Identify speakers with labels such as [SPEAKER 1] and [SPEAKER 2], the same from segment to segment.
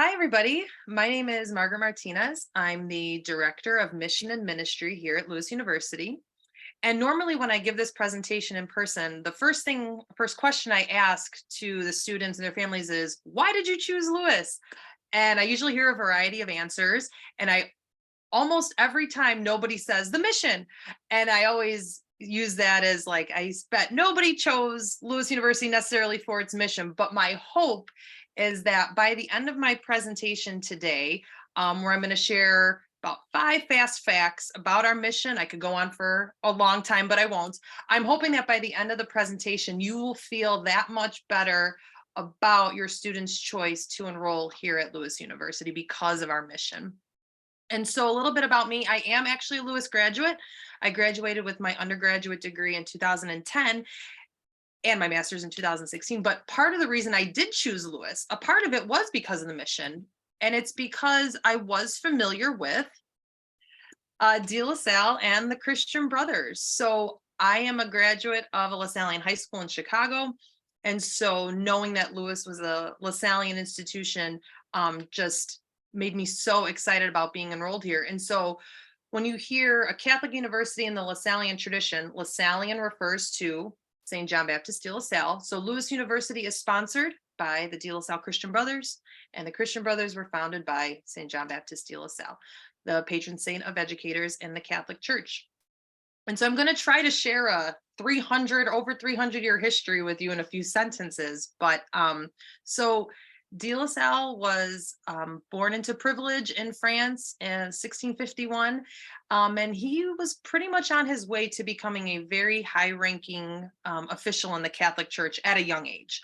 [SPEAKER 1] Hi, everybody. My name is Margaret Martinez. I'm the Director of Mission and Ministry here at Lewis University. And normally, when I give this presentation in person, first question I ask to the students and their families is, why did you choose Lewis? And I usually hear a variety of answers. And I almost every time nobody says the mission. And I always use that as like, I bet nobody chose Lewis University necessarily for its mission, but my hope is that by the end of my presentation today, where I'm going to share about 5 fast facts about our mission. I could go on for a long time, but I won't. I'm hoping that by the end of the presentation, you will feel that much better about your student's choice to enroll here at Lewis University because of our mission. And so a little bit about me, I am actually a Lewis graduate. I graduated with my undergraduate degree in 2010 and my master's in 2016. But part of the reason I did choose Lewis, a part of it was because of the mission. And it's because I was familiar with De La Salle and the Christian Brothers. So I am a graduate of a LaSallian high school in Chicago. And so knowing that Lewis was a LaSallian institution just made me so excited about being enrolled here. And so when you hear a Catholic university in the LaSallian tradition, LaSallian refers to St. John Baptist de La Salle. So Lewis University is sponsored by the De La Salle Christian Brothers, and the Christian Brothers were founded by St. John Baptist de La Salle, the patron saint of educators in the Catholic Church. And so I'm going to try to share a over 300 year history with you in a few sentences. But so De La Salle was born into privilege in France in 1651. And he was pretty much on his way to becoming a very high ranking official in the Catholic Church at a young age.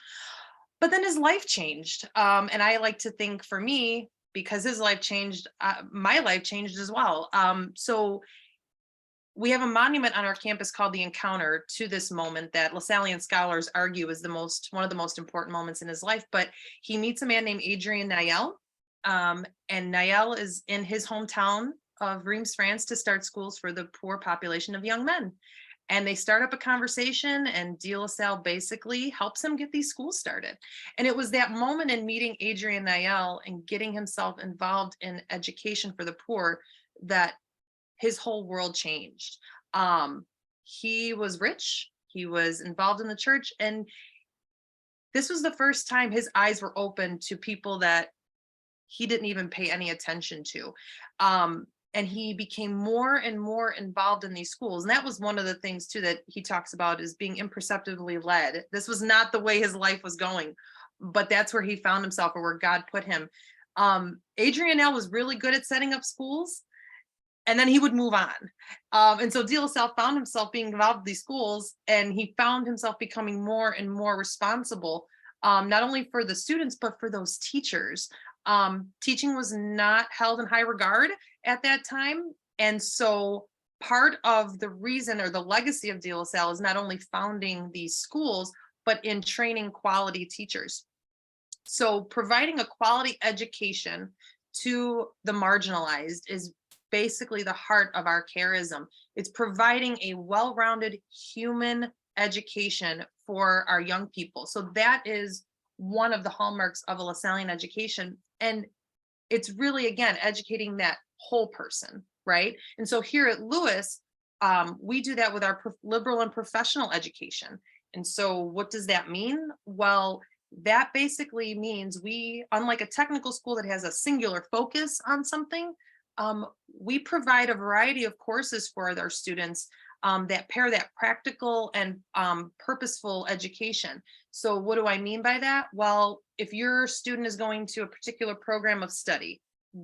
[SPEAKER 1] But then his life changed. And I like to think for me, because his life changed, my life changed as well. So we have a monument on our campus called the Encounter to this moment that LaSallian scholars argue is one of the most important moments in his life. But he meets a man named Adrien Nayel, and Nayel is in his hometown of Reims, France, to start schools for the poor population of young men. And they start up a conversation, and De La Salle basically helps him get these schools started. And it was that moment in meeting Adrien Nayel and getting himself involved in education for the poor that his whole world changed. He was rich, he was involved in the church, and this was the first time his eyes were open to people that he didn't even pay any attention to. And he became more and more involved in these schools. And that was one of the things too that he talks about, is being imperceptibly led. This was not the way his life was going, but that's where he found himself, or where God put him. Adrien Nayel was really good at setting up schools, and then he would move on. And so De La Salle found himself being involved in these schools, and he found himself becoming more and more responsible, not only for the students, but for those teachers. Teaching was not held in high regard at that time. And so part of the reason, or the legacy of De La Salle, is not only founding these schools, but in training quality teachers. So providing a quality education to the marginalized is basically the heart of our charism. It's providing a well-rounded human education for our young people. So that is one of the hallmarks of a LaSallian education. And it's really, again, educating that whole person, right? And so here at Lewis, we do that with our liberal and professional education. And so what does that mean? Well, that basically means we, unlike a technical school that has a singular focus on something, we provide a variety of courses for our students that pair that practical and purposeful education. So what do I mean by that? Well, if your student is going to a particular program of study,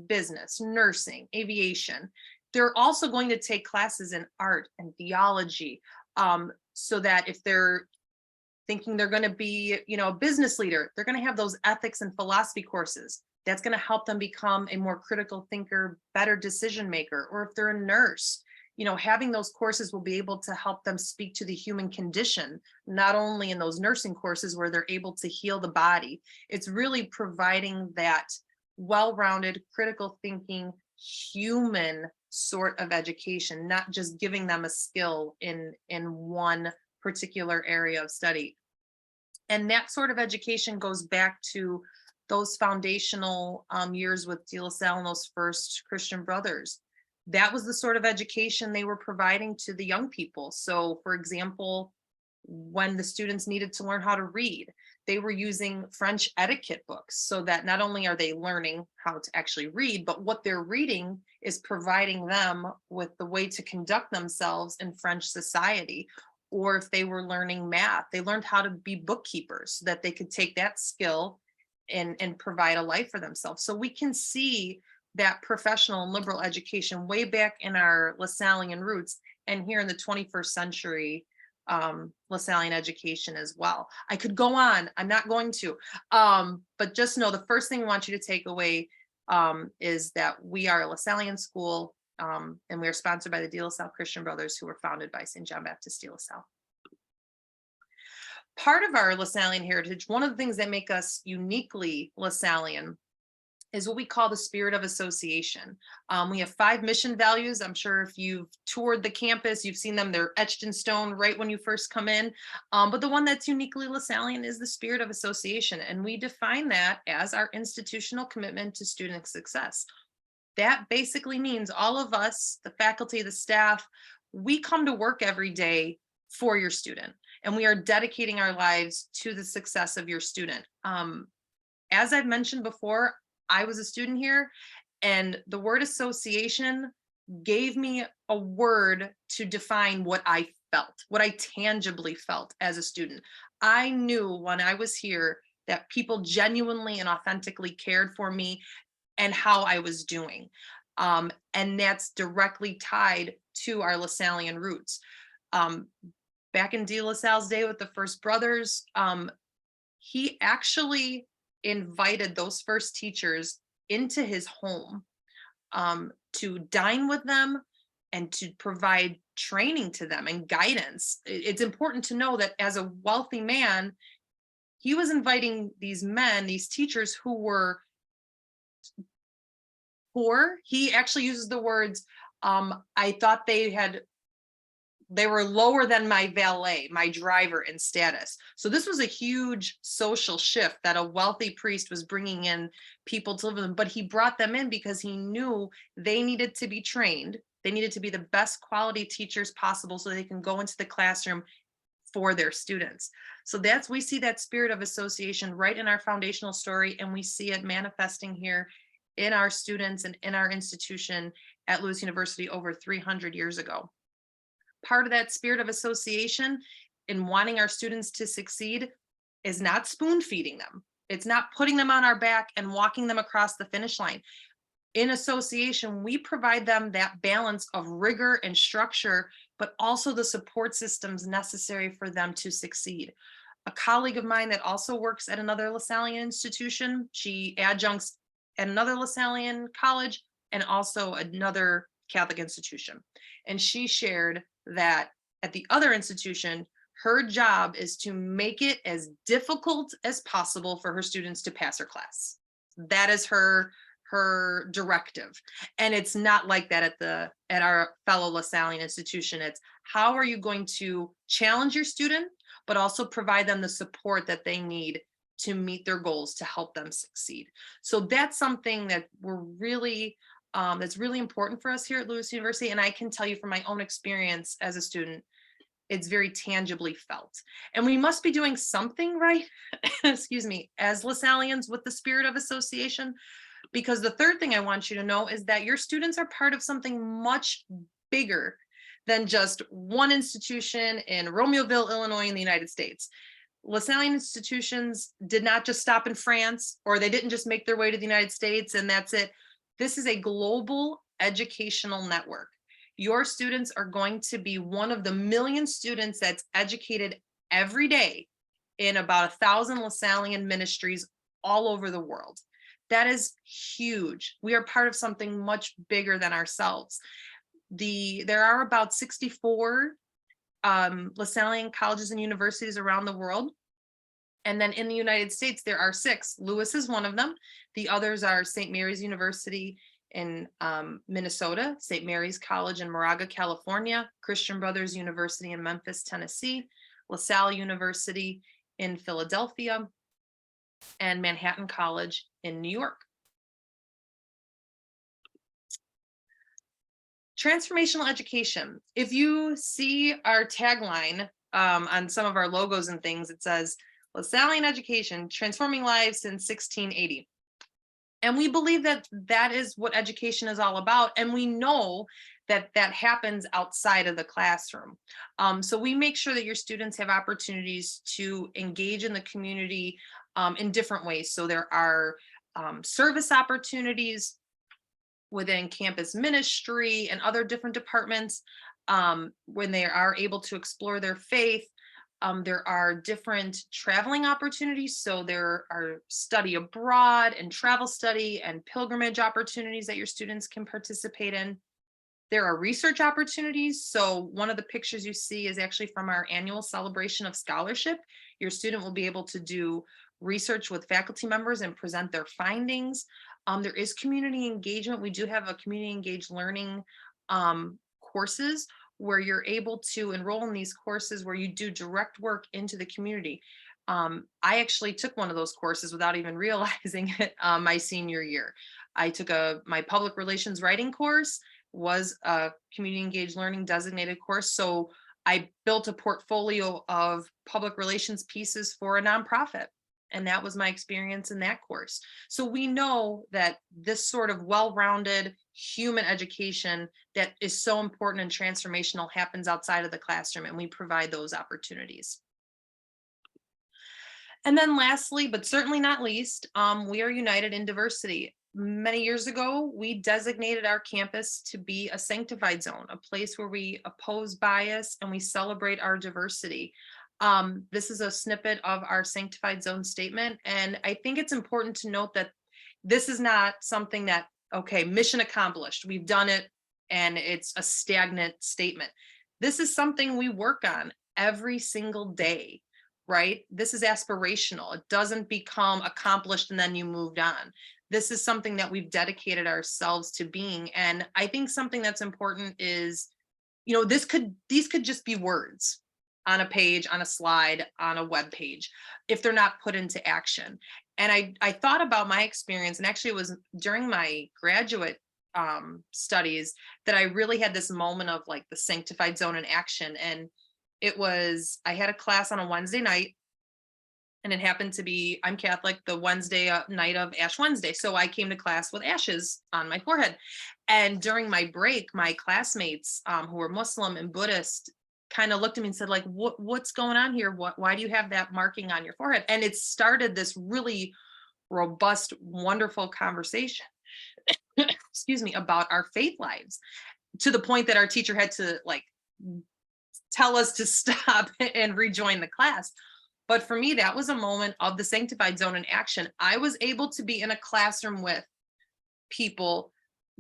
[SPEAKER 1] business, nursing, aviation, they're also going to take classes in art and theology, so that if they're thinking they're going to be, a business leader, they're going to have those ethics and philosophy courses. That's going to help them become a more critical thinker, better decision maker. Or if they're a nurse, having those courses will be able to help them speak to the human condition, not only in those nursing courses where they're able to heal the body. It's really providing that well-rounded, critical thinking, human sort of education, not just giving them a skill in one particular area of study. And that sort of education goes back to those foundational years with De La Salle and those first Christian Brothers. That was the sort of education they were providing to the young people. So, for example, when the students needed to learn how to read, they were using French etiquette books so that not only are they learning how to actually read, but what they're reading is providing them with the way to conduct themselves in French society. Or if they were learning math, they learned how to be bookkeepers so that they could take that skill and provide a life for themselves. So we can see that professional and liberal education way back in our Lasallian roots and here in the 21st century Lasallian education as well. I could go on, I'm not going to, but just know the first thing I want you to take away is that we are a Lasallian school, and we are sponsored by the De La Salle Christian Brothers, who were founded by St. John Baptist De La Salle. Part of our Lasallian heritage, one of the things that make us uniquely Lasallian is what we call the spirit of association. We have 5 mission values. I'm sure if you've toured the campus, you've seen them. They're etched in stone right when you first come in. But the one that's uniquely Lasallian is the spirit of association. And we define that as our institutional commitment to student success. That basically means all of us, the faculty, the staff, we come to work every day for your student, and we are dedicating our lives to the success of your student. As I've mentioned before, I was a student here, and the word association gave me a word to define what I felt, what I tangibly felt as a student. I knew when I was here that people genuinely and authentically cared for me and how I was doing. And that's directly tied to our Lasallian roots. Back in De La Salle's day with the First Brothers, he actually invited those first teachers into his home to dine with them and to provide training to them and guidance. It's important to know that as a wealthy man, he was inviting these men, these teachers who were poor. He actually uses the words, I thought they were lower than my valet, my driver in status. So this was a huge social shift that a wealthy priest was bringing in people to live with him, but he brought them in because he knew they needed to be trained. They needed to be the best quality teachers possible so they can go into the classroom for their students. So we see that spirit of association right in our foundational story, and we see it manifesting here in our students and in our institution at Lewis University over 300 years ago. Part of that spirit of association in wanting our students to succeed is not spoon feeding them. It's not putting them on our back and walking them across the finish line. In association, we provide them that balance of rigor and structure, but also the support systems necessary for them to succeed. A colleague of mine that also works at another Lasallian institution, she adjuncts at another Lasallian college and also another Catholic institution. And she shared that at the other institution, her job is to make it as difficult as possible for her students to pass her class. That is her directive. And it's not like that at our fellow Lasallian institution. It's how are you going to challenge your student, but also provide them the support that they need to meet their goals to help them succeed. So that's something that that's really important for us here at Lewis University. And I can tell you from my own experience as a student, it's very tangibly felt. And we must be doing something right, excuse me, as Lasallians with the spirit of association. Because the third thing I want you to know is that your students are part of something much bigger than just one institution in Romeoville, Illinois, in the United States. Lasallian institutions did not just stop in France, or they didn't just make their way to the United States and that's it. This is a global educational network. Your students are going to be one of the million students that's educated every day in about 1,000 Lasallian ministries all over the world. That is huge. We are part of something much bigger than ourselves. There are about 64 Lasallian colleges and universities around the world. And then in the United States, there are 6. Lewis is one of them. The others are St. Mary's University in Minnesota, St. Mary's College in Moraga, California, Christian Brothers University in Memphis, Tennessee, LaSalle University in Philadelphia, and Manhattan College in New York. Transformational education. If you see our tagline on some of our logos and things, it says LaSallian Education, transforming lives since 1680. And we believe that that is what education is all about. And we know that that happens outside of the classroom. So we make sure that your students have opportunities to engage in the community in different ways. So there are service opportunities within campus ministry and other different departments when they are able to explore their faith. There are different traveling opportunities. So there are study abroad and travel study and pilgrimage opportunities that your students can participate in. There are research opportunities. So one of the pictures you see is actually from our annual celebration of scholarship. Your student will be able to do research with faculty members and present their findings. There is community engagement. We do have a community engaged learning courses where you're able to enroll in these courses where you do direct work into the community. I actually took one of those courses without even realizing it my senior year. I took my public relations writing course, was a community engaged learning designated course. So I built a portfolio of public relations pieces for a nonprofit. And that was my experience in that course. So we know that this sort of well-rounded human education that is so important and transformational happens outside of the classroom, and we provide those opportunities. And then lastly, but certainly not least, we are united in diversity. Many years ago, we designated our campus to be a sanctified zone, a place where we oppose bias and we celebrate our diversity. This is a snippet of our sanctified zone statement. And I think it's important to note that this is not something that, okay, mission accomplished, we've done it, and it's a stagnant statement. This is something we work on every single day, right? This is aspirational. It doesn't become accomplished and then you moved on. This is something that we've dedicated ourselves to being. And I think something that's important is, these could just be words on a page, on a slide, on a web page, if they're not put into action. And I thought about my experience, and actually it was during my graduate studies that I really had this moment of like the sanctified zone in action. And I had a class on a Wednesday night, and it happened to be, I'm Catholic, the Wednesday night of Ash Wednesday. So I came to class with ashes on my forehead. And during my break, my classmates who were Muslim and Buddhist kind of looked at me and said, like, what's going on here? Why do you have that marking on your forehead? And it started this really robust, wonderful conversation, excuse me, about our faith lives, to the point that our teacher had to like tell us to stop and rejoin the class. But for me, that was a moment of the sanctified zone in action. I was able to be in a classroom with people,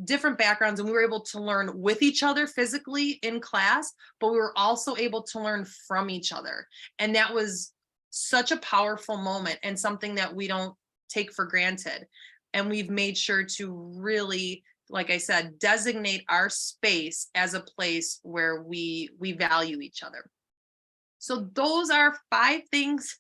[SPEAKER 1] different backgrounds, and we were able to learn with each other physically in class, but we were also able to learn from each other. And that was such a powerful moment and something that we don't take for granted. And we've made sure to really, like I said, designate our space as a place where we value each other. So those are 5 things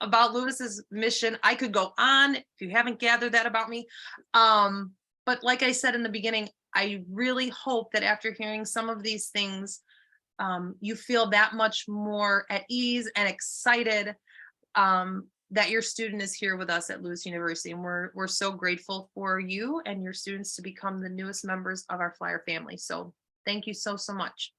[SPEAKER 1] about Ludus's mission. I could go on if you haven't gathered that about me. But like I said in the beginning, I really hope that after hearing some of these things, you feel that much more at ease and excited that your student is here with us at Ludus University. And we're so grateful for you and your students to become the newest members of our Flyer family. So thank you so much.